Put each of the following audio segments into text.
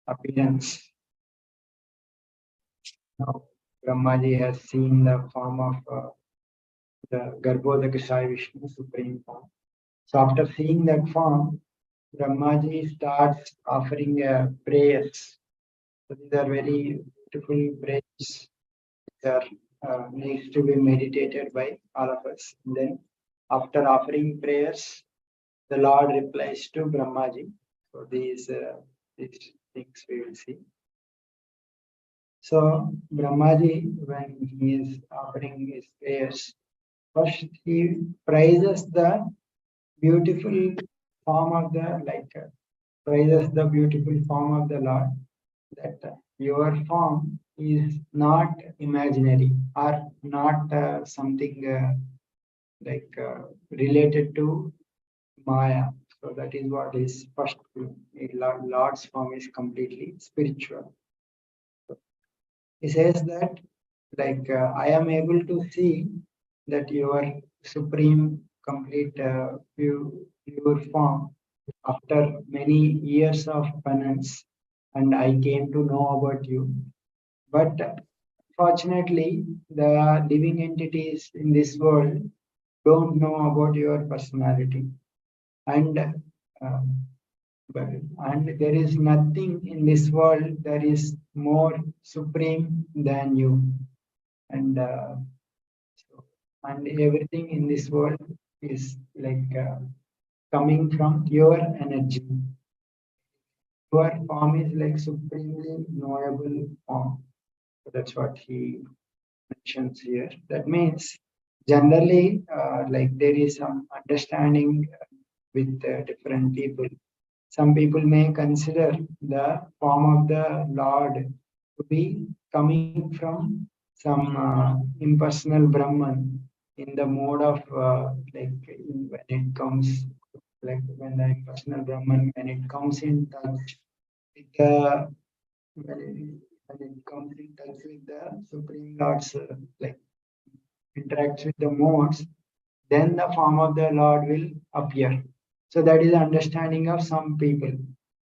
appearance. Now, Brahmaji has seen the form of the Garbhodakashayi Vishnu, supreme form. So after seeing that form, Brahmaji starts offering prayers. So these are very beautiful prayers that needs to be meditated by all of us. And then after offering prayers, the Lord replies to Brahmaji. So these things we will see. So Brahmaji, when he is offering his prayers, first he praises the beautiful form of the praises the beautiful form of the Lord, that your form is not imaginary or not something related to Maya. So that is what is first. Lord's form is completely spiritual. He says that I am able to see that your supreme complete pure form after many years of penance, and I came to know about you. But fortunately, the living entities in this world don't know about your personality, and there is nothing in this world that is more supreme than you, and everything in this world is coming from your energy. Your form is like supremely knowable form. So that's what he mentions here. That means generally, there is some understanding with different people. Some people may consider the form of the Lord to be coming from some impersonal Brahman in the mode of when it comes, when the impersonal Brahman, when it comes in touch with the when it comes in touch with the Supreme Lord's interacts with the modes, then the form of the Lord will appear. So that is the understanding of some people.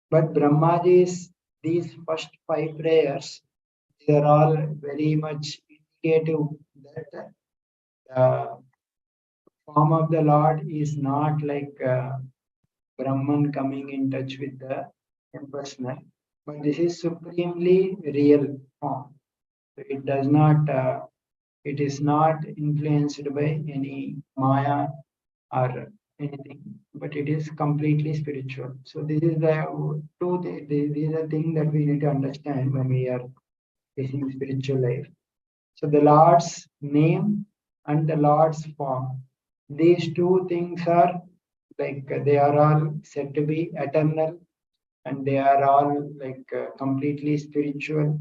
But Brahmaji's these first 5 prayers, they are all very much indicative that the form of the Lord is not like Brahman coming in touch with the impersonal, but this is supremely real form. So it does not, it is not influenced by any Maya or anything, but it is completely spiritual. So this is the these are things that we need to understand when we are facing spiritual life. So the Lord's name and the Lord's form, these two things are they are all said to be eternal, and they are all completely spiritual.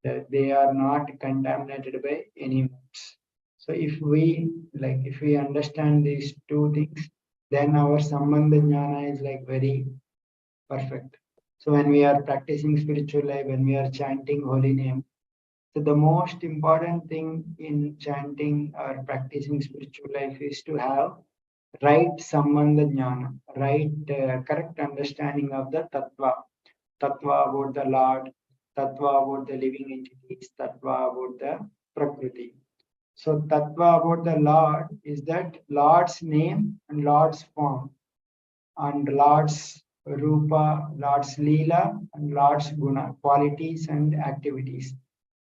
They are not contaminated by any modes. So if we understand these two things, then our sambandha jnana is very perfect. So when we are practicing spiritual life, when we are chanting holy name, so the most important thing in chanting or practicing spiritual life is to have right sambandha jnana, right correct understanding of the tattva about the Lord, tattva about the living entities, tattva about the prakriti. So tattva about the Lord is that Lord's name and Lord's form, and Lord's rupa, Lord's leela, and Lord's guna, qualities and activities.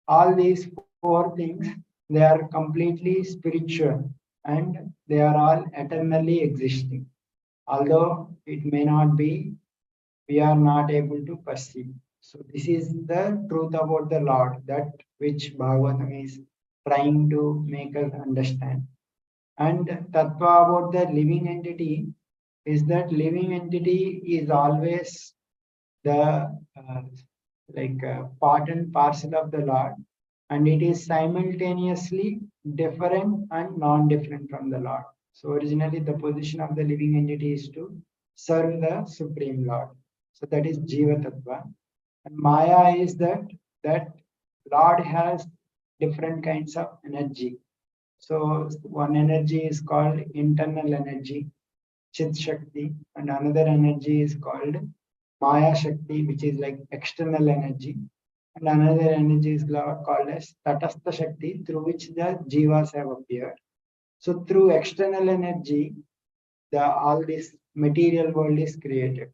All these 4 things, they are completely spiritual, and they are all eternally existing. Although it may not be, we are not able to perceive. So this is the truth about the Lord, that which Bhagavatam is trying to make us understand. And tattva about the living entity is that living entity is always the part and parcel of the Lord, and it is simultaneously different and non-different from the Lord. So originally the position of the living entity is to serve the Supreme Lord. So that is Jiva Tattva. And Maya is that Lord has different kinds of energy. So one energy is called internal energy, Chit Shakti, and another energy is called Maya Shakti, which is like external energy, and another energy is called as Tatastha Shakti, through which the jivas have appeared. So through external energy, all this material world is created.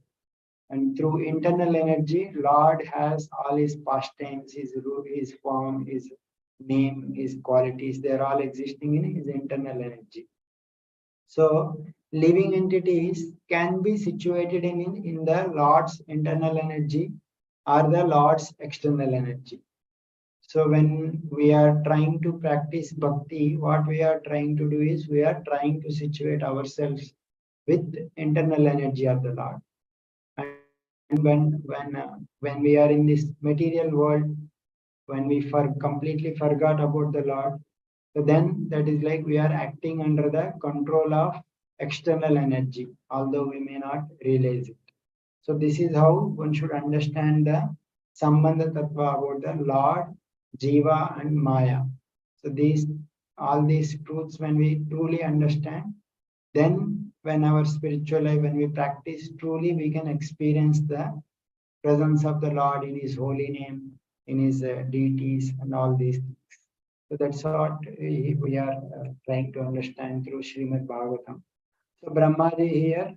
And through internal energy, Lord has all his pastimes, his root, his form, his name, his qualities, they're all existing in his internal energy. So living entities can be situated in the Lord's internal energy or the Lord's external energy. So when we are trying to practice bhakti, what we are trying to do is we are trying to situate ourselves with internal energy of the Lord. And when we are in this material world, when we completely forgot about the Lord, so then that is like we are acting under the control of external energy, although we may not realize it. So this is how one should understand the Sambandha Tattva about the Lord, Jiva and Maya. So all these truths, when we truly understand, then when our spiritual life, when we practice truly, we can experience the presence of the Lord in His holy name, in His deities, and all these things. So that's what we are trying to understand through Srimad Bhagavatam. So Brahmaji here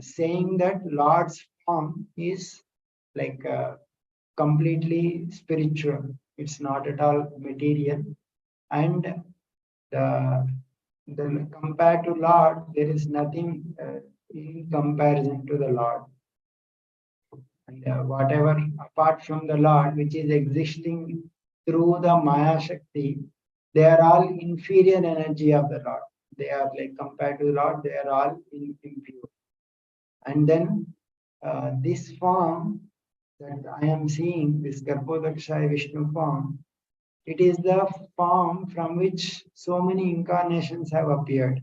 saying that Lord's form is like completely spiritual. It's not at all material. And the, compared to Lord, there is nothing in comparison to the Lord. And whatever apart from the Lord, which is existing through the Maya Shakti, they are all inferior energy of the Lord. They are like compared to the Lord, they are all impure. And then this form that I am seeing, this Garbhodakshaya Vishnu form, it is the form from which so many incarnations have appeared.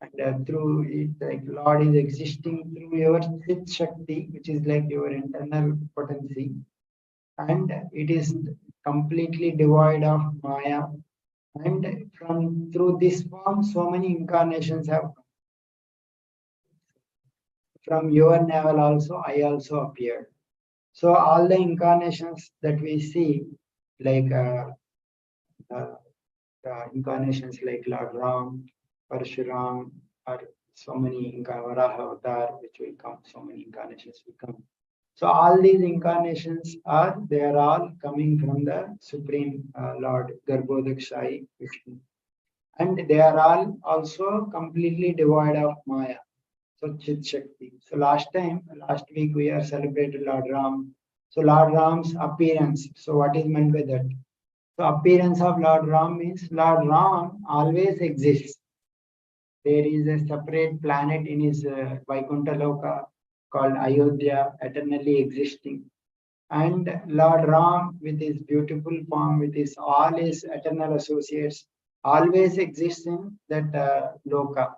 And through it, like Lord is existing through your Chit Shakti, which is like your internal potency. And it is completely devoid of Maya. And through this form, so many incarnations have come. From your navel also, I also appeared. So all the incarnations that we see, like uh, incarnations like Lord Ram, Parshuram, or so many Varaha Avatar, which will come, so many incarnations will come. So all these incarnations they are all coming from the Supreme Lord Garbhodakshai Vishnu. And they are all also completely devoid of Maya. So Chit Shakti. So last week we are celebrated Lord Ram. So Lord Ram's appearance. So what is meant by that? So appearance of Lord Ram means Lord Ram always exists. There is a separate planet in his Vaikuntha Loka called Ayodhya, eternally existing. And Lord Ram, with his beautiful form, with all his eternal associates, always exists in that Loka.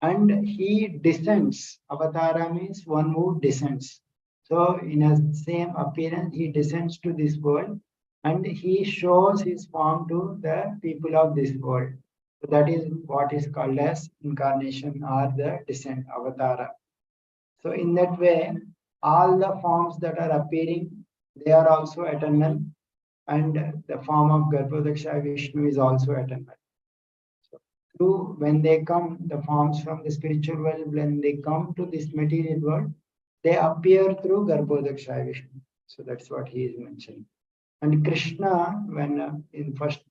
And he descends. Avatara means one who descends. So in a same appearance, he descends to this world and he shows his form to the people of this world. So that is what is called as incarnation or the descent, avatara. So in that way, all the forms that are appearing, they are also eternal, and the form of Garbhodakshaya Vishnu is also eternal. So through when they come, the forms from the spiritual world, when they come to this material world, they appear through Garbhodakshaya Vishnu. So that's what he is mentioning. And Krishna, when in first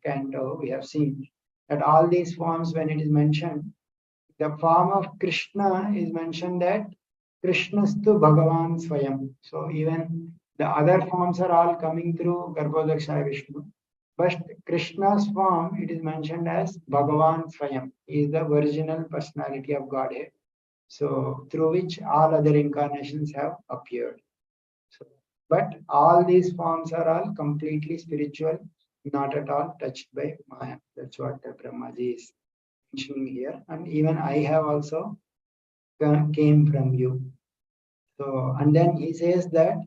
canto, we have seen that all these forms, when it is mentioned, the form of Krishna is mentioned that Krishnastu Bhagavan Swayam. So even the other forms are all coming through Garbhodakshaya Vishnu. But Krishna's form, it is mentioned as Bhagavan Swayam. He is the original personality of Godhead. So through which all other incarnations have appeared. So, but all these forms are all completely spiritual, not at all touched by Maya. That's what Brahmaji is mentioning here. And even I have also came from you. So, and then he says that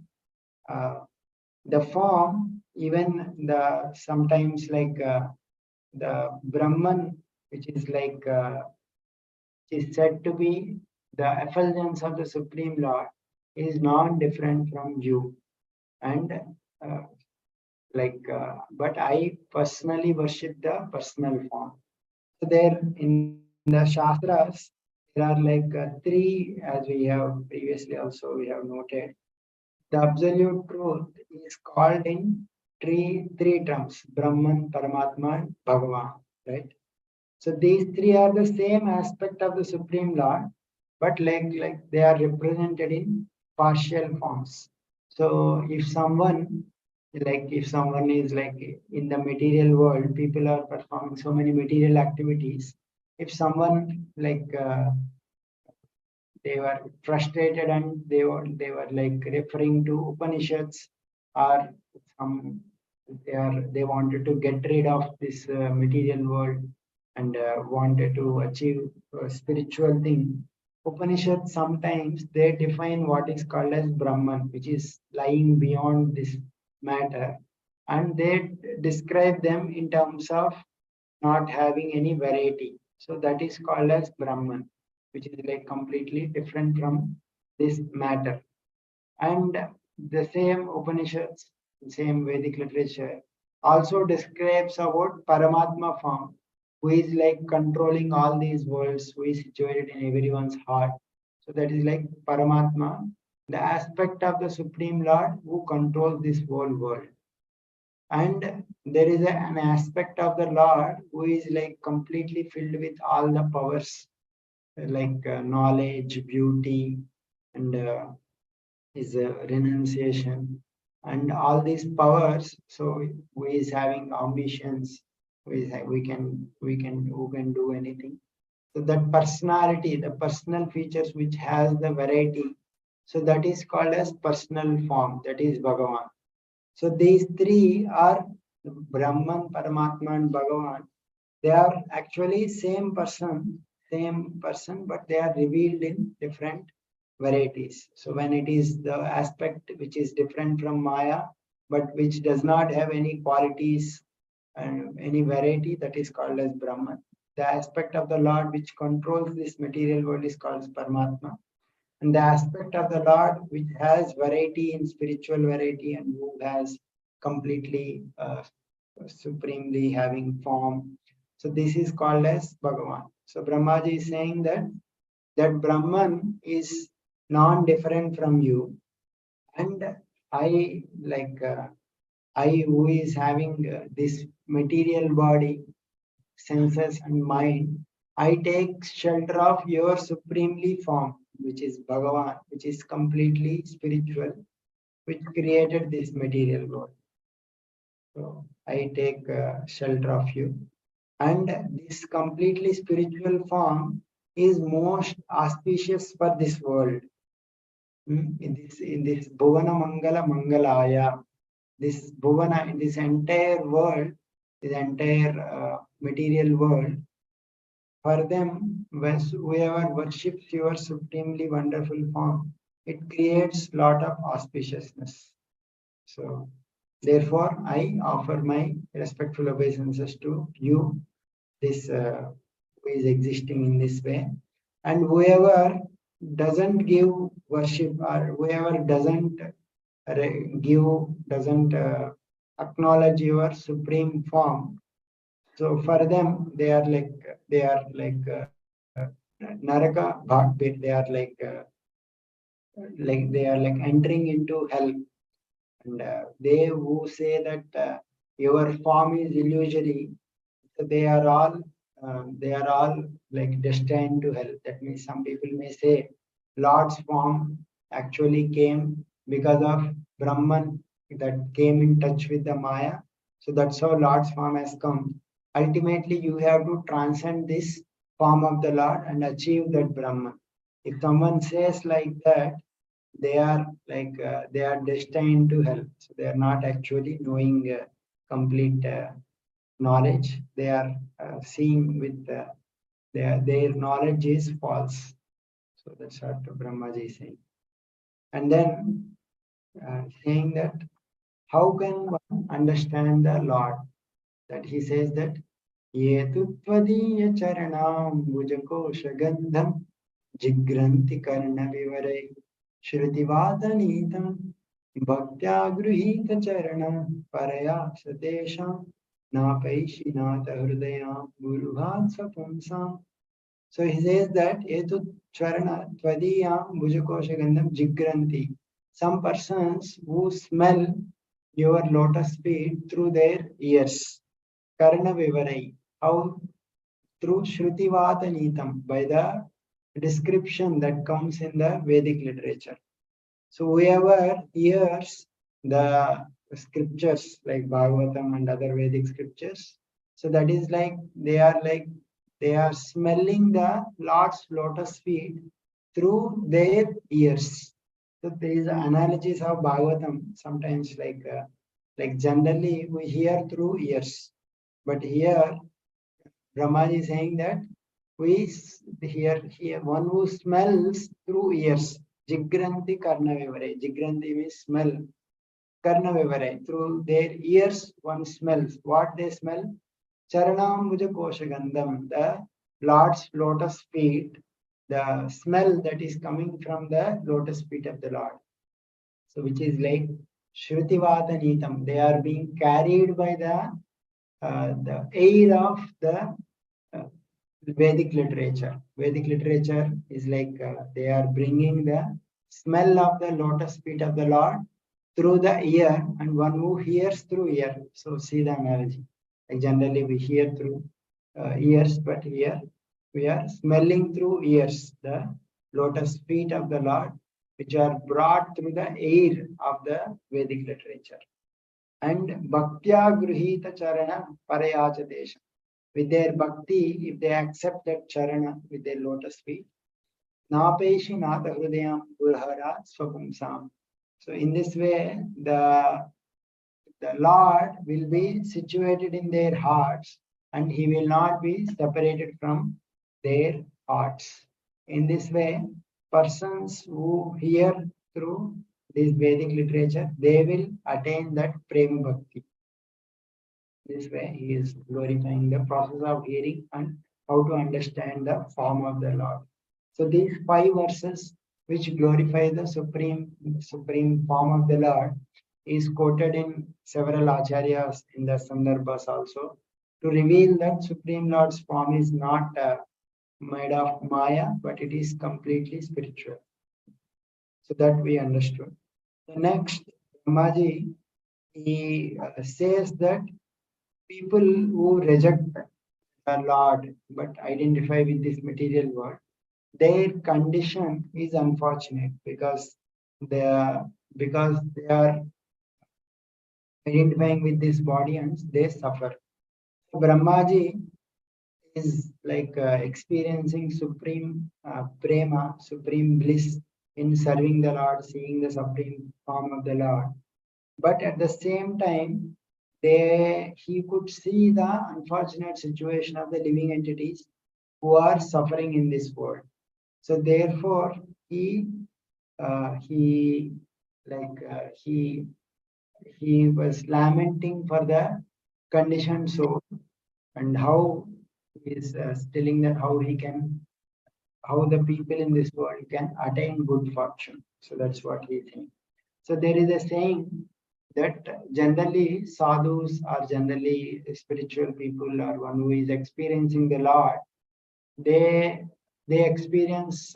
the form, even the sometimes like the Brahman, which is like is said to be the effulgence of the Supreme Lord is not different from you. And uh, but I personally worship the personal form. So there in the Shastras, there are three, as we have previously also we have noted. The absolute truth is called in three terms: Brahman, Paramatma, and Bhagavan. Right. So these three are the same aspect of the Supreme Lord, but they are represented in partial forms. So if someone is in the material world, people are performing so many material activities. If someone they were frustrated and they were referring to Upanishads, or some they wanted to get rid of this material world and wanted to achieve a spiritual thing. Upanishads sometimes they define what is called as Brahman, which is lying beyond this matter, and they describe them in terms of not having any variety. So that is called as Brahman, which is completely different from this matter. And the same Upanishads, same Vedic literature also describes about Paramatma form, who is controlling all these worlds, who is situated in everyone's heart. So that is Paramatma, the aspect of the Supreme Lord who controls this whole world. And there is an aspect of the Lord who is completely filled with all the powers, knowledge, beauty, and is renunciation, and all these powers. So who is having omniscience, who can do anything. So that personality, the personal features which has the variety, so that is called as personal form. That is Bhagavan. So these three are Brahman, Paramatma, and Bhagavan. They are actually same person, but they are revealed in different varieties. So when it is the aspect which is different from Maya, but which does not have any qualities and any variety, that is called as Brahman. The aspect of the Lord which controls this material world is called as Paramatma. And the aspect of the Lord which has variety in spiritual variety and who has completely supremely having form. So this is called as Bhagavan. So Brahmaji is saying that Brahman is non-different from you, and I I who is having this material body, senses and mind, I take shelter of your supremely form, which is Bhagavan, which is completely spiritual, which created this material world. So I take shelter of you. And this completely spiritual form is most auspicious for this world. In this Bhuvana Mangala Mangalaya, this Bhuvana, in this entire world, this entire material world, for them, when whoever worships your supremely wonderful form, it creates lot of auspiciousness. So, therefore, I offer my respectful obeisances to you, this who is existing in this way, and whoever doesn't give worship or whoever doesn't acknowledge your supreme form. So for them, they are naraka bhakti. They are entering into hell. And they who say that your form is illusory, so they are all destined to hell. That means some people may say Lord's form actually came because of Brahman that came in touch with the Maya. So that's how Lord's form has come. Ultimately, you have to transcend this form of the Lord and achieve that Brahman. If someone says like that, they are destined to hell. So they are not actually knowing complete knowledge. They are seeing with their knowledge is false. So that's what Brahmaji is saying. And then saying that how can one understand the Lord? That he says that Ye tu tvadiya charanam bhujakosha gandham Jigranti karna vivare Shrutivadanitam Bhaktya gruhita charana Paraya satesham Napaishinata hridayam Guruhat sapumsam. So he says that Etu charana Tvadiyam Bhujakoshagandam Jigranti. Some persons who smell your lotus feet through their ears. Karna Vivarai. How? Through Shrutivadanitam, by the description that comes in the Vedic literature. So whoever hears the scriptures like Bhagavatam and other Vedic scriptures, so that is like they are smelling the Lord's lotus feet through their ears. So there is analogies of Bhagavatam sometimes like generally we hear through ears, but here Brahmaji is saying that we hear one who smells through ears. Jigranti karna vivare. Jigranti means smell. Karna vivare. Through their ears one smells. What they smell? Charanambuja koshagandam. The Lord's lotus feet. The smell that is coming from the lotus feet of the Lord. So which is like Shrutivata Nitam. They are being carried by the air of the Vedic literature. Vedic literature is like they are bringing the smell of the lotus feet of the Lord through the ear, and one who hears through ear. So see the analogy. Like generally we hear through ears, but here we are smelling through ears the lotus feet of the Lord, which are brought through the air of the Vedic literature. And bhaktya gruhita charana parayachadesha. With their bhakti, if they accept that charana with their lotus feet, napeshi nata hrudayam gurhara swapumsam. So in this way, the Lord will be situated in their hearts and he will not be separated from their hearts. In this way, persons who hear through this Vedic literature, they will attain that prema bhakti. This way, he is glorifying the process of hearing and how to understand the form of the Lord. So these 5 verses which glorify the supreme form of the Lord is quoted in several acharyas in the sandarbhas also to reveal that Supreme Lord's form is not made of Maya, but it is completely spiritual. So that we understood. The next, Brahmaji, he says that people who reject the Lord but identify with this material world, their condition is unfortunate because they are identifying with this body and they suffer. So Brahmaji is like experiencing supreme prema, supreme bliss in serving the Lord, seeing the supreme form of the Lord. But at the same time, he could see the unfortunate situation of the living entities who are suffering in this world. So therefore, he like he was lamenting for the conditioned soul and how he is telling that how the people in this world can attain good fortune. So that's what he thinks. So there is a saying that generally sadhus are generally spiritual people or one who is experiencing the Lord. They experience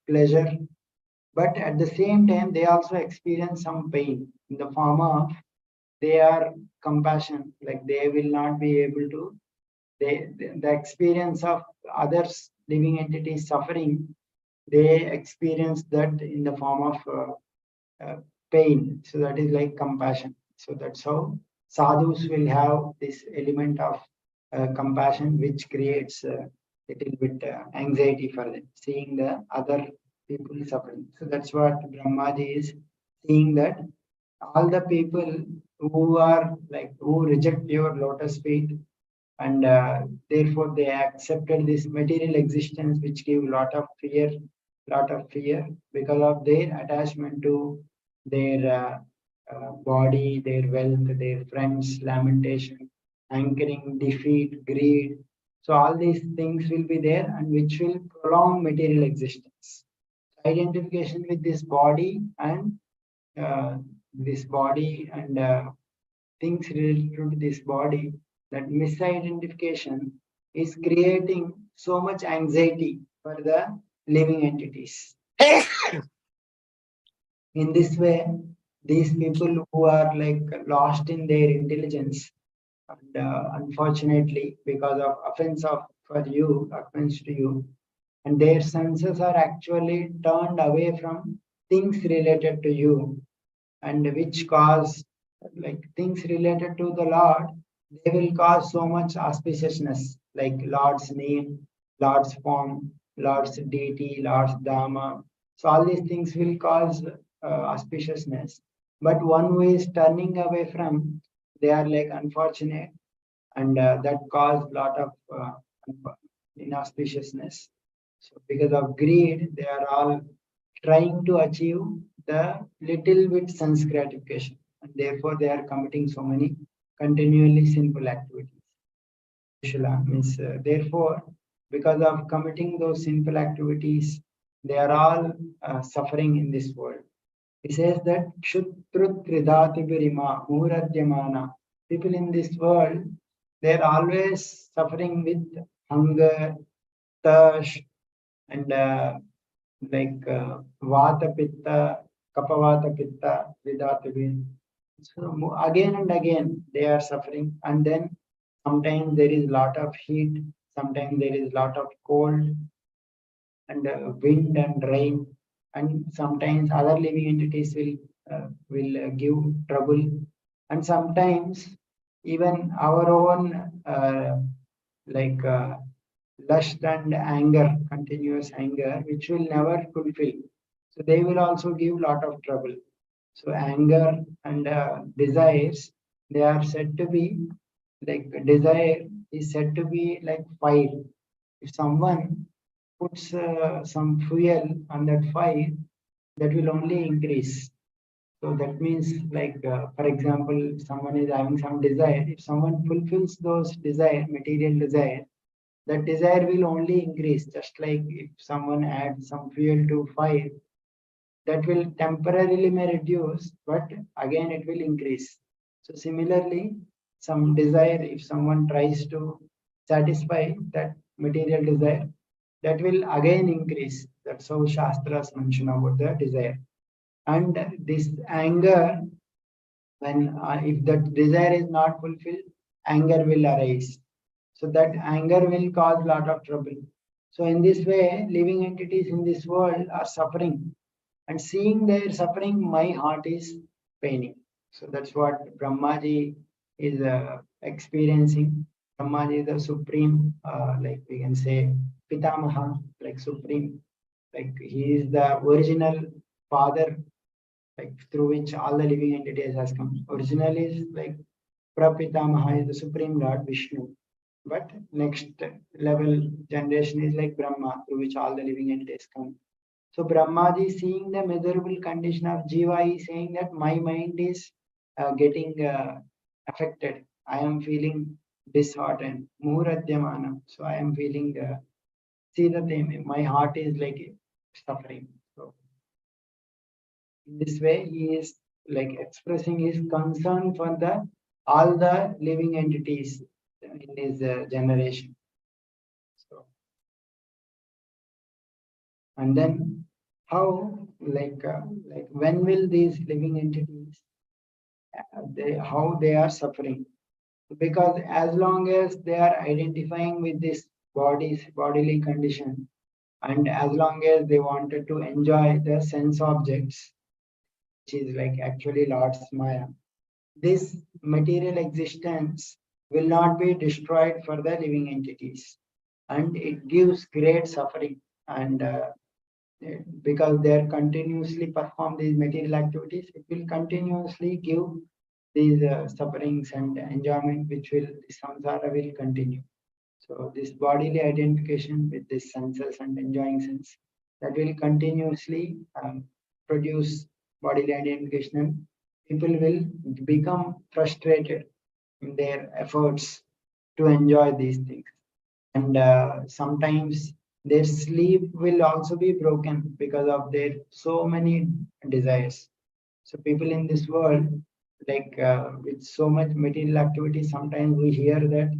pleasure, but at the same time they also experience some pain in the form of they are compassion, like they will not be able to the experience of others living entities suffering, they experience that in the form of pain. So that is like compassion. So that's how sadhus will have this element of compassion, which creates a little bit anxiety for them, seeing the other people suffering. So that's what Brahmaji is seeing, that all the people who are like who reject your lotus feet and therefore they accepted this material existence which give lot of fear because of their attachment to their body, their wealth, their friends, lamentation, anchoring, defeat, greed. So all these things will be there and which will prolong material existence. Identification with this body and uh, things related to this body, that misidentification is creating so much anxiety for the living entities. In this way, these people who are like lost in their intelligence, and unfortunately, because of offense to you, and their senses are actually turned away from things related to you, and which cause like things related to the Lord, they will cause so much auspiciousness, like Lord's name, Lord's form, Lord's deity, Lord's Dharma. So all these things will cause auspiciousness. But one who is turning away from, they are like unfortunate, and that cause lot of inauspiciousness. So because of greed, they are all trying to achieve the little bit sense gratification, and therefore they are committing so many continually sinful activities. Shila means therefore, because of committing those sinful activities, they are all suffering in this world. He says that Kshutrut Kridati Birima Muradyamana. People in this world, they are always suffering with hunger, thirst, and like Vata Pitta, Kapavata Pitta, Vidatavi. So again and again they are suffering, and then sometimes there is lot of heat, sometimes there is lot of cold, and wind and rain, and sometimes other living entities will give trouble, and sometimes even our own like lust and anger, continuous anger, which will never fulfill. So they will also give lot of trouble. So anger and desires, they are said to be like desire is said to be like fire. If someone puts some fuel on that fire, that will only increase. So that means like, for example, someone is having some desire. If someone fulfills those desire, material desire, that desire will only increase. Just like if someone adds some fuel to fire, that will temporarily may reduce, but again it will increase. So similarly, some desire, if someone tries to satisfy that material desire, that will again increase. That's how Shastras mention about the desire. And this anger, when if that desire is not fulfilled, anger will arise. So that anger will cause lot of trouble. So in this way, living entities in this world are suffering, and seeing their suffering, my heart is paining. So that's what Brahmaji is experiencing. Brahmaji is the supreme, like we can say, Pitamaha, like supreme, like he is the original father, like through which all the living entities has come. Original is like Prapitamaha is the supreme Lord Vishnu. But next level generation is like Brahma, through which all the living entities come. So Brahmaji, seeing the miserable condition of Jiva, is saying that my mind is getting affected. I am feeling disheartened. Muradyamana. So I am feeling, see the thing, my heart is like suffering. So in this way, he is like expressing his concern for the all the living entities in his generation. So, and then how like when will these living entities how they are suffering, because as long as they are identifying with this bodily condition, and as long as they wanted to enjoy the sense objects, which is like actually Lord's Maya, this material existence will not be destroyed for the living entities, and it gives great suffering, and because they are continuously perform these material activities, it will continuously give these sufferings and enjoyment, which will the samsara will continue. So this bodily identification with this senses and enjoying sense, that will continuously produce bodily identification. People will become frustrated in their efforts to enjoy these things. And sometimes their sleep will also be broken because of their so many desires. So people in this world, like with so much material activity, sometimes we hear that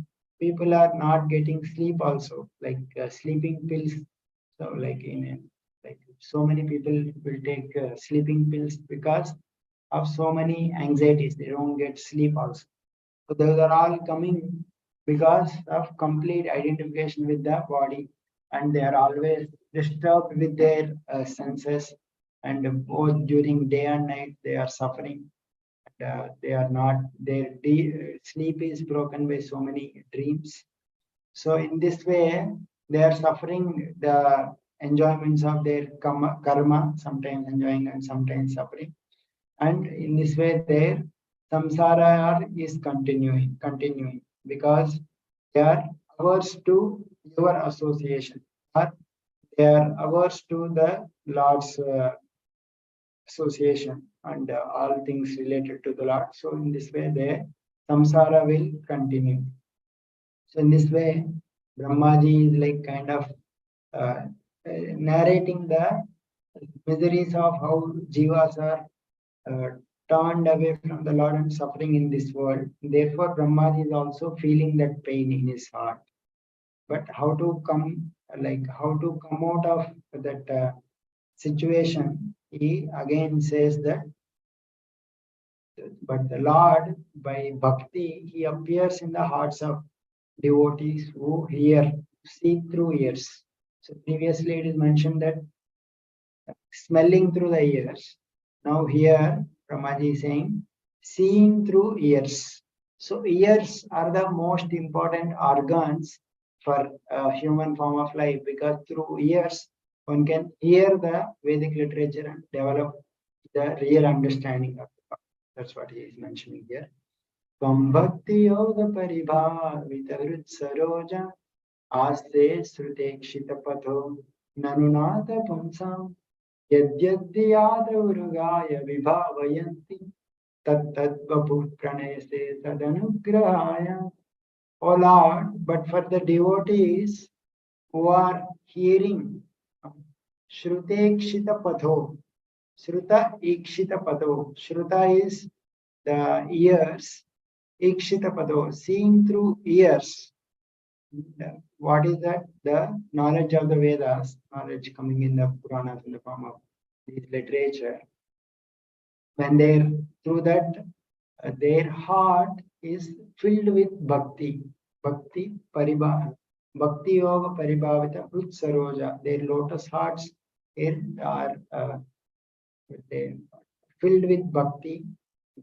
people are not getting sleep also, like sleeping pills. So like like so many people will take sleeping pills because of so many anxieties. They don't get sleep also. So those are all coming because of complete identification with the body, and they are always disturbed with their senses, and both during day and night they are suffering. They are not, their sleep is broken by so many dreams. So in this way, they are suffering the enjoyments of their karma, sometimes enjoying and sometimes suffering. And in this way, their samsara is continuing because they are averse to your association, or they are averse to the Lord's association and all things related to the Lord. So in this way, their samsara will continue. So in this way, Brahmaji is like kind of uh, narrating the miseries of how jivas are uh, turned away from the Lord and suffering in this world. Therefore, Brahmaji is also feeling that pain in his heart. But how to come, like how to come out of that situation? He again says that, but the Lord, by bhakti, he appears in the hearts of devotees who hear, see through ears. So previously it is mentioned that smelling through the ears. Now here Ramaji is saying seeing through ears. So ears are the most important organs for a human form of life, because through ears one can hear the Vedic literature and develop the real understanding of it. That's what he is mentioning here. Tvam bhakti yoga paribhavita hrit saroja आस्ते श्रुतेक्षितपथो ननुनाथ पुंसाम् यद्यद्यादौरुगाय विभावयन्ति तत्तद्वपुः प्रणयसे तदनुग्रहाय. O Lord, but for the devotees who are hearing Shrutekshita Patho, Shruta Ikshita Patho, Shruta is the ears, Ikshita Patho, seeing through ears. What is that? The knowledge of the Vedas, knowledge coming in the Puranas in the form of this literature. When they're through that, their heart is filled with bhakti, bhakti paribha, bhakti yoga paribhavita utsaroja. Their lotus hearts are filled with bhakti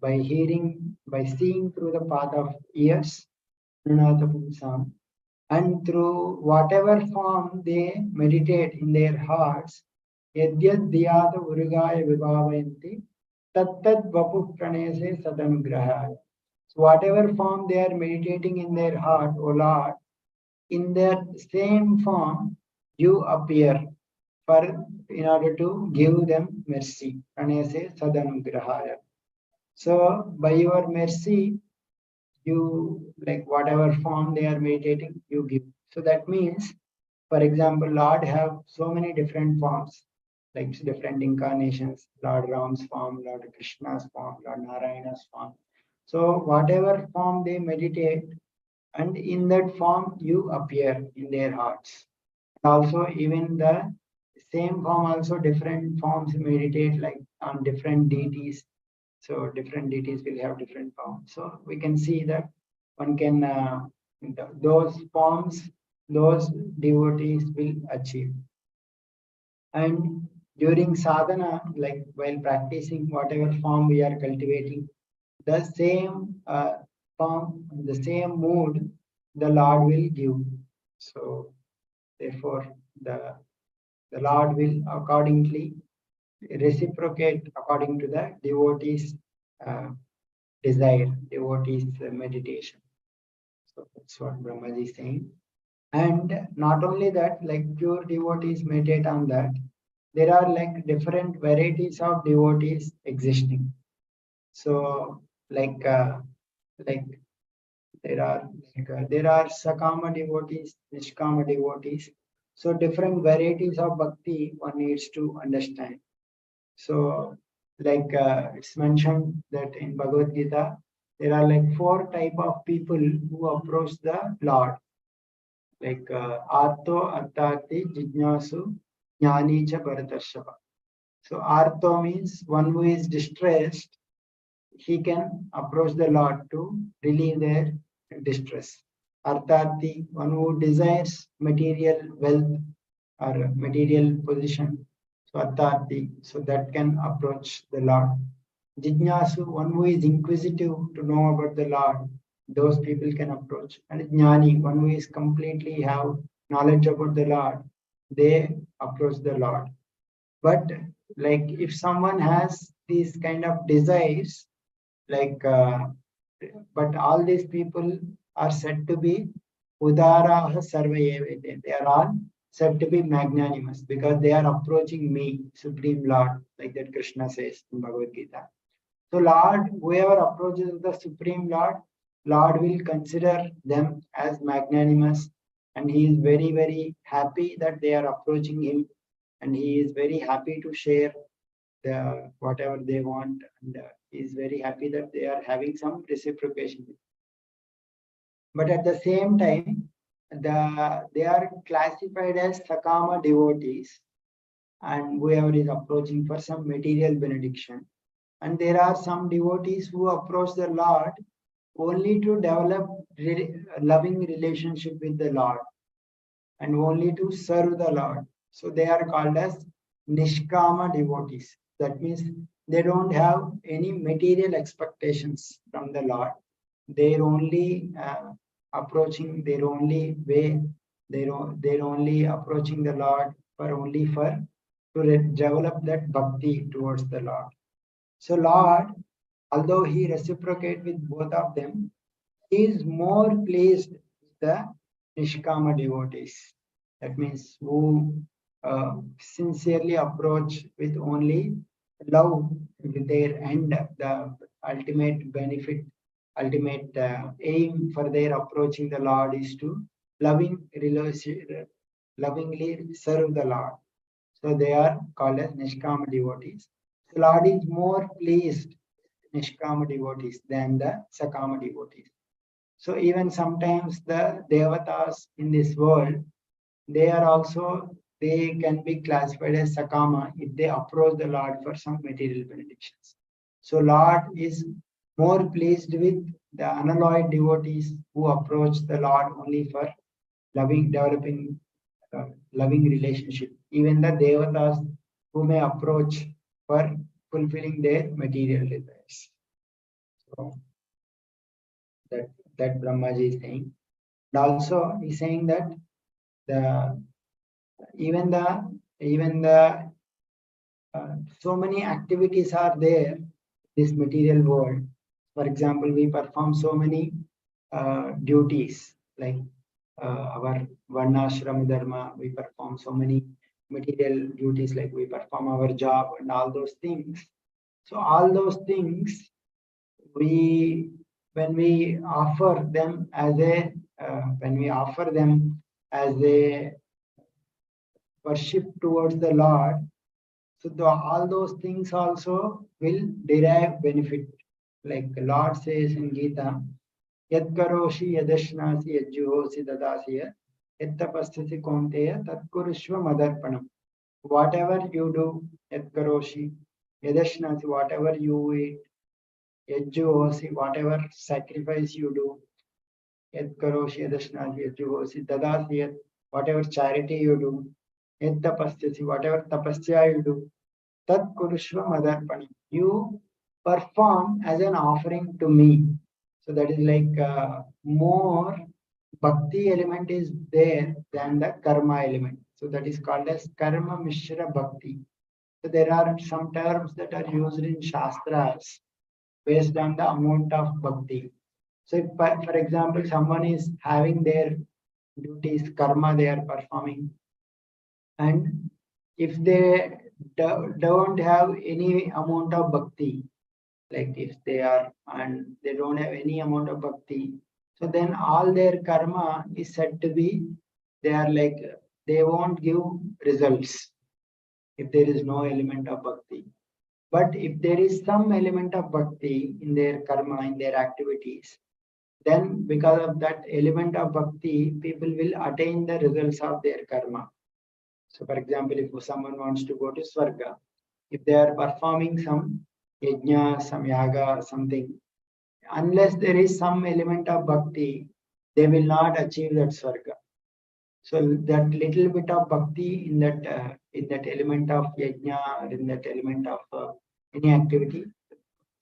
by hearing, by seeing through the path of ears, and through whatever form they meditate in their hearts, yadyad dhyata urugaya vibhavayanti, tattat vapu pranayase sadanugrahaya. So whatever form they are meditating in their heart, O Lord, in that same form you appear for in order to give them mercy. Pranayase sadanugrahaya. So by your mercy, you, like whatever form they are meditating, you give. So that means, for example, Lord have so many different forms, like different incarnations, Lord Ram's form, Lord Krishna's form, Lord Narayana's form. So whatever form they meditate, and in that form you appear in their hearts. Also, even the same form, also different forms meditate like on different deities. So different deities will have different forms. So we can see that one can those forms, those devotees will achieve. And during sadhana, like while practicing whatever form we are cultivating, the same form, the same mood, the Lord will give. So therefore, the Lord will accordingly reciprocate according to the devotees' uh, desire, devotees' meditation. So that's what Brahmaji is saying. And not only that, like pure devotees meditate on that, there are like different varieties of devotees existing. So like there are Sakama devotees, Nishkama devotees. So different varieties of bhakti one needs to understand. So it's mentioned that in Bhagavad Gita, there are like 4 type of people who approach the Lord. Arto, Artati, Jijnasu, Jnani cha Bharatarshava. So Arto means one who is distressed, he can approach the Lord to relieve their distress. Artati, one who desires material wealth or material position. So Artati, so that can approach the Lord. Jijnasu, one who is inquisitive to know about the Lord, those people can approach. And Jnani, one who is completely have knowledge about the Lord, they approach the Lord. But if someone has these kind of desires, but all these people are said to be Udaraha Sarvayevete. They are all said to be magnanimous because they are approaching me, Supreme Lord, like that Krishna says in Bhagavad Gita. So Lord, whoever approaches the Supreme Lord, Lord will consider them as magnanimous, and he is very, very happy that they are approaching him, and he is very happy to share whatever they want, and he is very happy that they are having some reciprocation. But at the same time, they are classified as Sakama devotees, and whoever is approaching for some material benediction. And there are some devotees who approach the Lord only to develop loving relationship with the Lord and only to serve the Lord. So they are called as Nishkama devotees. That means they don't have any material expectations from the Lord. They're only approaching their only way. They're only approaching the Lord to develop that bhakti towards the Lord. So Lord, although he reciprocates with both of them, he is more pleased with the Nishkama devotees. That means who sincerely approach with only love with their end, the ultimate benefit, ultimate aim for their approaching the Lord is to lovingly serve the Lord. So they are called as Nishkama devotees. The Lord is more pleased with Nishkama devotees than the Sakama devotees. So even sometimes the devatas in this world, they can be classified as Sakama if they approach the Lord for some material benedictions. So Lord is more pleased with the unalloyed devotees who approach the Lord only for developing loving relationship. Even the devatas who may approach for fulfilling their material desires. So that Brahmaji is saying. And also he's saying that even the so many activities are there in this material world. For example, we perform so many duties like our varnashram dharma. We perform so many material duties like we perform our job and all those things. So all those things when we offer them as a worship towards the Lord, so all those things also will derive benefit. Like the Lord says in Gita, Yad karoshi yadashnasi yajjuhosi dadasiya yattapasthasi konteya tatkurushva madarpanam. Whatever you do, Yad karoshi yadashnasi, whatever you eat, yajjuhosi, whatever sacrifice you do, Yad karoshi yadashnasi yajjuhosi dadasiya, whatever charity you do, yattapasthasi, whatever tapasya you do, Tat Kurushva Madarpani. You perform as an offering to me. So that is like more bhakti element is there than the karma element. So that is called as karma mishra bhakti. So there are some terms that are used in Shastras based on the amount of bhakti. So if, for example, someone is having their duties, karma they are performing, and if they don't have any amount of bhakti, like if they are and they don't have any amount of bhakti, So then all their karma is said to be, they are like, they won't give results if there is no element of bhakti. But if there is some element of bhakti in their karma, in their activities, then because of that element of bhakti, people will attain the results of their karma. So for example, if someone wants to go to Swarga, if they are performing some yajna, some yaga, something, unless there is some element of bhakti, they will not achieve that Swarga. So that little bit of bhakti in that element of yajna, or in that element of any activity,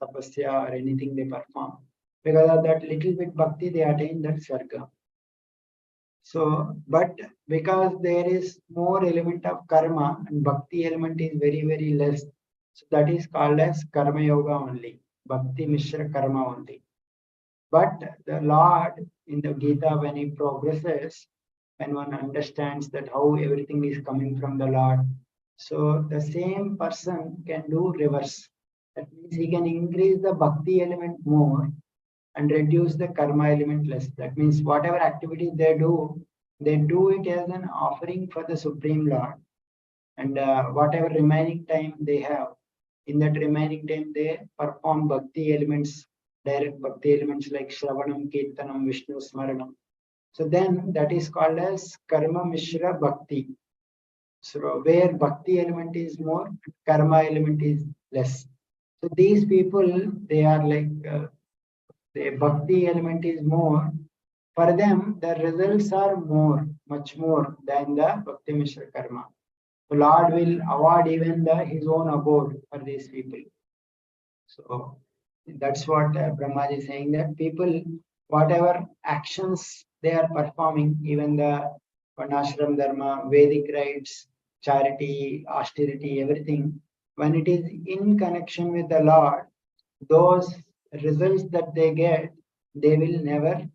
tapasya or anything they perform, because of that little bit bhakti, they attain that Swarga. So, but because there is more element of karma and bhakti element is very, very less, so that is called as karma yoga only, bhakti mishra karma only. But the Lord in the Gita, when he progresses, when one understands that how everything is coming from the Lord, so the same person can do reverse. That means he can increase the bhakti element more and reduce the karma element less. That means whatever activities they do it as an offering for the Supreme Lord. And whatever remaining time they have, in that remaining time they perform bhakti elements, direct bhakti elements like Shravanam, Kirtanam, Vishnu Smaranam. So then that is called as Karma Mishra Bhakti. So where bhakti element is more, karma element is less. So these people, they are like the bhakti element is more. For them, the results are more, much more than the bhakti mishra karma. The Lord will award even his own abode for these people. So that's what Brahmaji is saying, that people, whatever actions they are performing, even the Varnashram Dharma, Vedic rites, charity, austerity, everything, when it is in connection with the Lord, those results that they get, they will never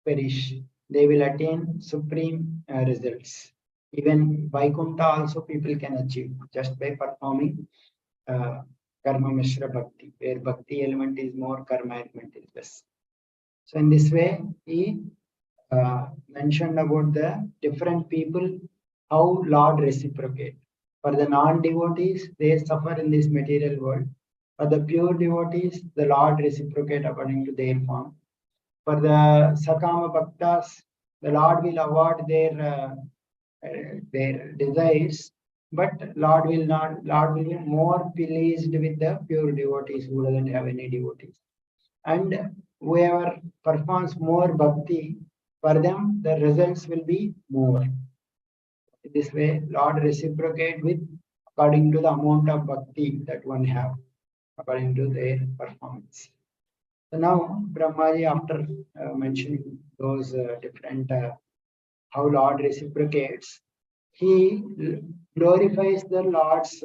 perish. They will attain supreme results. Even Vaikuntha also people can achieve just by performing karma mishra bhakti, where bhakti element is more, karma element is less. So in this way, he mentioned about the different people, how Lord reciprocate. For the non-devotees, they suffer in this material world. For the pure devotees, the Lord reciprocate according to their form. For the Sakama Bhaktas, the Lord will award their desires, but Lord will be more pleased with the pure devotees who doesn't have any devotees. And whoever performs more bhakti, for them the results will be more. This way, Lord reciprocate with according to the amount of bhakti that one have, according to their performance. So now Brahmaji, after mentioning those different how Lord reciprocates, he glorifies the Lord's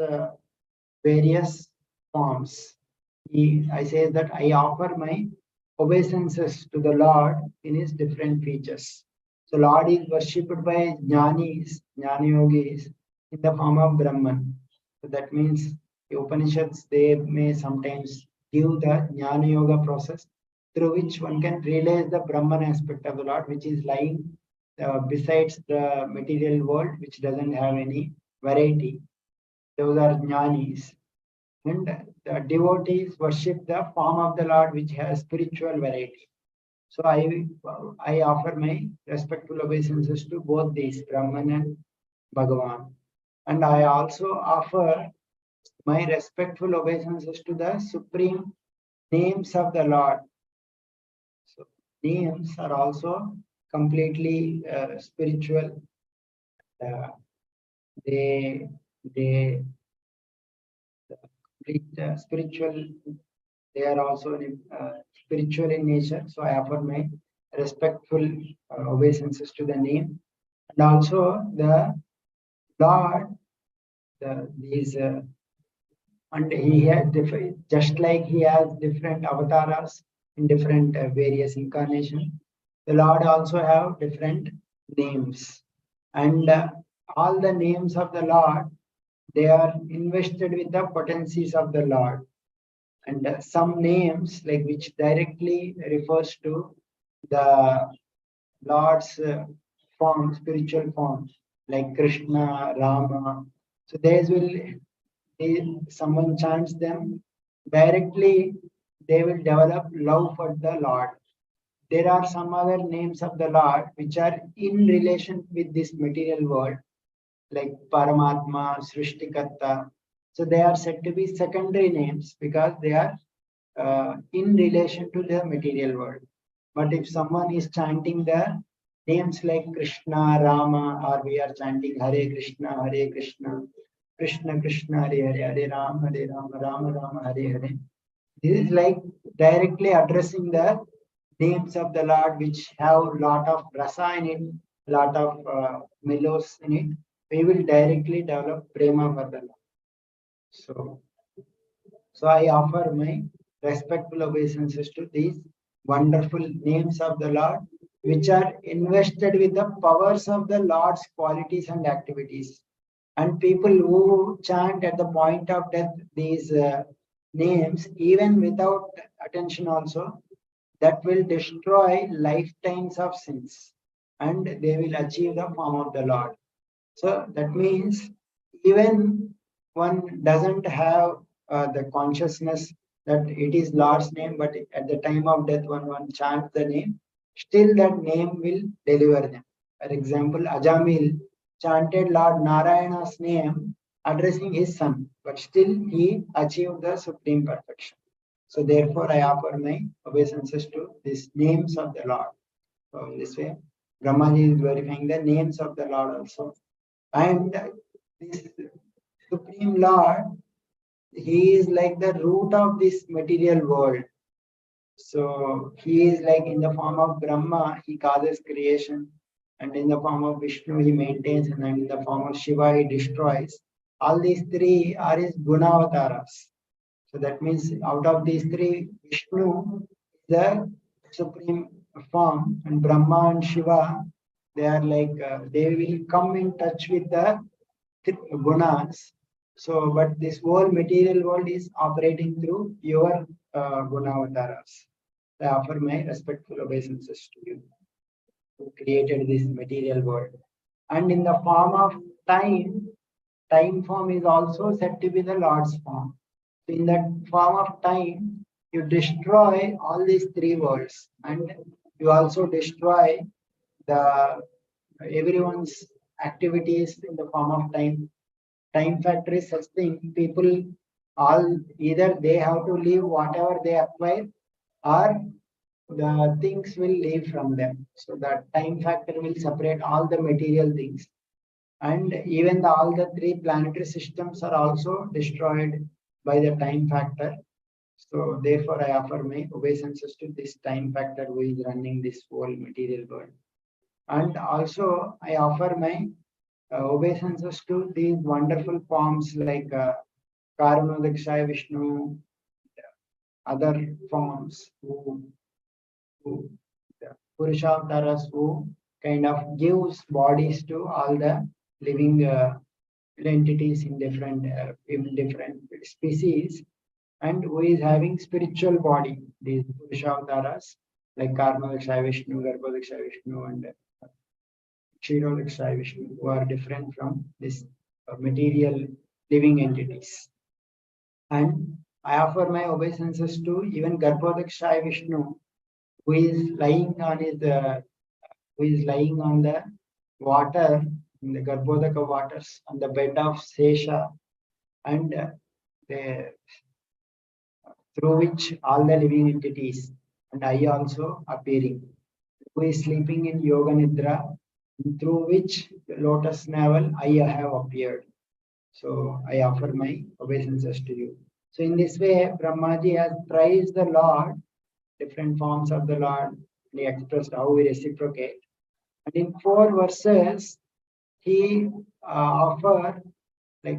various forms. I say that I offer my obeisances to the Lord in his different features. So Lord is worshipped by jnanis, jnana yogis in the form of Brahman. So that means the Upanishads, they may sometimes give the jnana yoga process through which one can realize the Brahman aspect of the Lord, which is lying besides the material world, which doesn't have any variety. Those are jnanis. And the devotees worship the form of the Lord, which has spiritual variety. So I offer my respectful obeisances to both these, Brahman and Bhagavan. And I also offer my respectful obeisances to the supreme names of the Lord. So names are also completely spiritual. Uh, they they complete spiritual. They are also spiritual in nature. So I offer my respectful obeisances to the name, and also the Lord. These and he has different, just like he has different avatars in different various incarnations. The Lord also have different names, and all the names of the Lord, they are invested with the potencies of the Lord. And some names like which directly refers to the Lord's form, spiritual form, like Krishna, Rama. So these will, someone chants them directly, they will develop love for the Lord. There are some other names of the Lord which are in relation with this material world, like Paramatma, Srishtikarta. So they are said to be secondary names because they are in relation to the material world. But if someone is chanting the names like Krishna, Rama, or we are chanting Hare Krishna, Krishna Krishna, Hare Hare, Hare Rama, Rama Rama, Hare Hare. This is like directly addressing the names of the Lord, which have lot of rasa in it, lot of mellows in it. We will directly develop prema for the Lord. So I offer my respectful obeisances to these wonderful names of the Lord, which are invested with the powers of the Lord's qualities and activities. And people who chant at the point of death these names, even without attention also, that will destroy lifetimes of sins and they will achieve the form of the Lord. So that means even one doesn't have the consciousness that it is Lord's name, but at the time of death, when one chants the name, still that name will deliver them. For example, Ajamil chanted Lord Narayana's name addressing his son, but still he achieved the supreme perfection. So therefore, I offer my obeisances to these names of the Lord. So in this way, Brahmaji is verifying the names of the Lord also. And this Supreme Lord, he is like the root of this material world. So he is like in the form of Brahma, he causes creation, and in the form of Vishnu, he maintains, and in the form of Shiva, he destroys. All these three are his Gunavataras. So that means out of these three, Vishnu is the supreme form, and Brahma and Shiva, they are like they will come in touch with the gunas. So, but this whole material world is operating through your gunavataras. I offer my respectful obeisances to you who created this material world. And in the form of time, time form is also said to be the Lord's form. So in that form of time, you destroy all these three worlds and you also destroy the everyone's activities in the form of time. Time factor is such thing, people all either they have to leave whatever they acquire or the things will leave from them. So that time factor will separate all the material things. And even all the three planetary systems are also destroyed by the time factor. So therefore, I offer my obeisances to this time factor who is running this whole material world. And also, I offer my obeisances to these wonderful forms like Karanodakshaya Vishnu, other forms who the Purushavtaras who kind of gives bodies to all the living entities in different species, and who is having spiritual body. These Purushavtaras like Karanodakshaya Vishnu, Garbhodakshaya Vishnu, and Kshirodakshaya Vishnu, who are different from this material living entities. And I offer my obeisances to even Garbhodakshaya Vishnu, who is lying on the water, in the Garbhodaka waters, on the bed of Sesha, and the, through which all the living entities and I also appearing, who is sleeping in Yoga Nidra, through which the lotus navel I have appeared. So I offer my obeisances to you. So in this way, Brahmaji has praised the Lord, different forms of the Lord, and he expressed how we reciprocate. And in 4 verses, he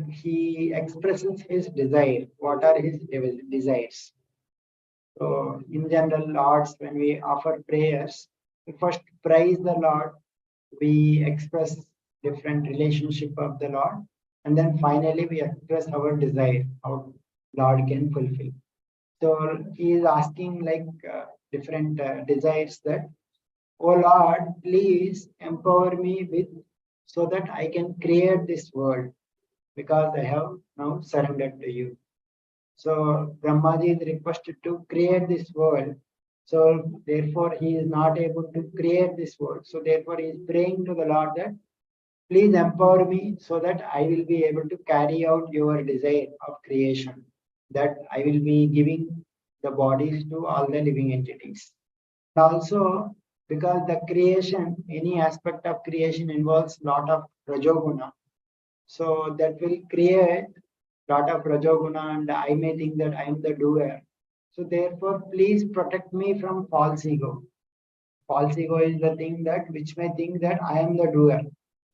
he expresses his desire. What are his desires? So in general, Lords, when we offer prayers, we first praise the Lord, we express different relationship of the Lord, and then finally we express our desire, how Lord can fulfill. So he is asking like different desires that "O Lord, please empower me with so that I can create this world because I have now surrendered to you." So Brahmaji is requested to create this world. So therefore he is not able to create this world. So therefore he is praying to the Lord that please empower me so that I will be able to carry out your desire of creation, that I will be giving the bodies to all the living entities. Also, because the creation, any aspect of creation involves lot of rajoguna. So that will create lot of rajoguna and I may think that I am the doer. So therefore, please protect me from false ego. False ego is the thing that which may think that I am the doer.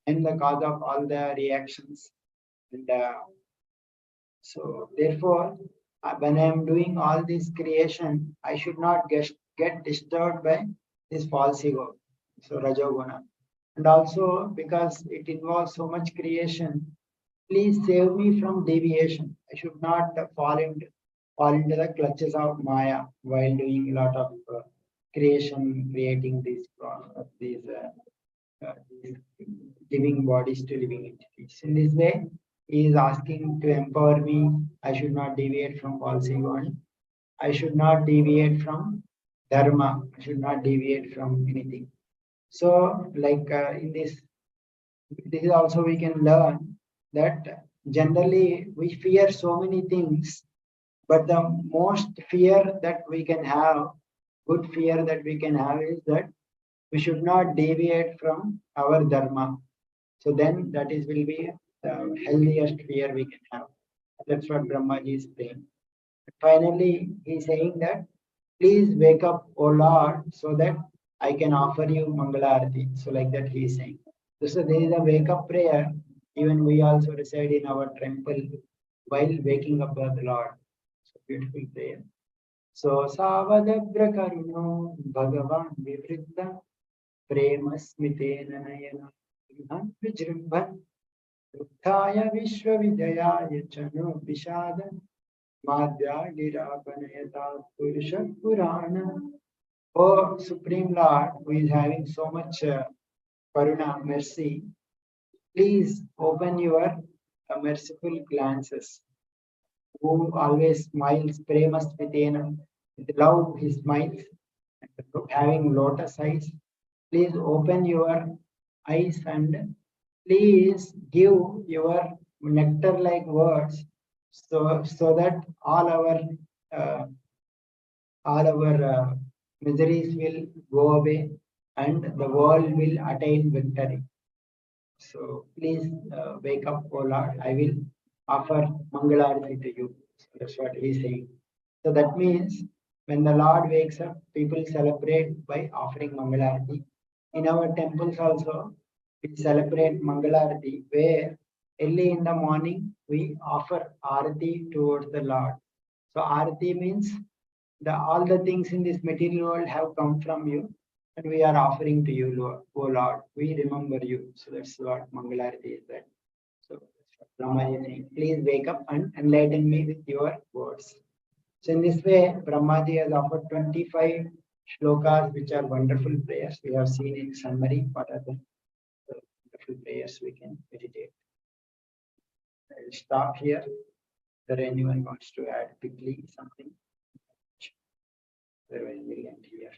I am the cause of all the reactions. And so therefore, when I am doing all this creation, I should not get disturbed by this false ego. So rajoguna. And also because it involves so much creation, please save me from deviation. I should not fall into the clutches of Maya while doing a lot of creation, creating these living bodies to living entities. In this way, he is asking to empower me. I should not deviate from false ego. I should not deviate from dharma. I should not deviate from anything. So, like in this is also we can learn that generally we fear so many things, but the most fear that we can have, good fear that we can have is that we should not deviate from our dharma. So then that is will be the healthiest fear we can have. That's what Brahmaji is saying. Finally, he's saying that please wake up, O Lord, so that I can offer you Mangalarati. So like that he is saying. So there is a wake up prayer. Even we also recite in our temple while waking up the Lord. So beautiful prayer. So Savadabra Karuno Bhagavan Vivritta Prema Smitena Nayana Vijrimbhan Uttaya Vishwavidayaya Chano Vishada Madhya Girapanayata Purusha Purana. Oh Supreme Lord, who is having so much karuna, mercy, please open your merciful glances. Who always smiles, Premasmitena, with love he smiles, having lotus eyes. Please open your eyes and please give your nectar-like words so that uh, all our miseries will go away and the world will attain victory. So please wake up, O Lord. I will offer Mangalarati to you. So that's what he's saying. So that means when the Lord wakes up, people celebrate by offering Mangalarati. In our temples also, we celebrate Mangalarati where early in the morning we offer Arati towards the Lord. So Arati means all the things in this material world have come from you and we are offering to you, Lord. O Lord, we remember you. So that's what Mangalarati is that. So Brahma is saying, please wake up and enlighten me with your words. So in this way, Brahmaji has offered 25 shlokas, which are wonderful prayers. We have seen in summary what are the wonderful prayers we can meditate. I will stop here. If there anyone wants to add quickly something, otherwise we'll end here.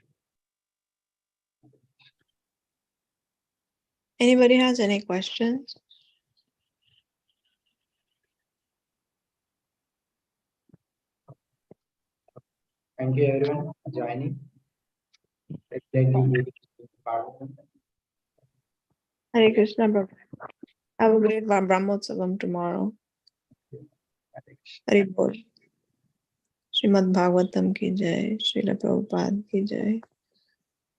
Anybody has any questions? Thank you everyone for joining. Hare Krishna, Prabhu. Have a great Brahmotsavam tomorrow. Hare Bol. Srimad Bhagavatam ki jai. Srila Prabhupada ki jai.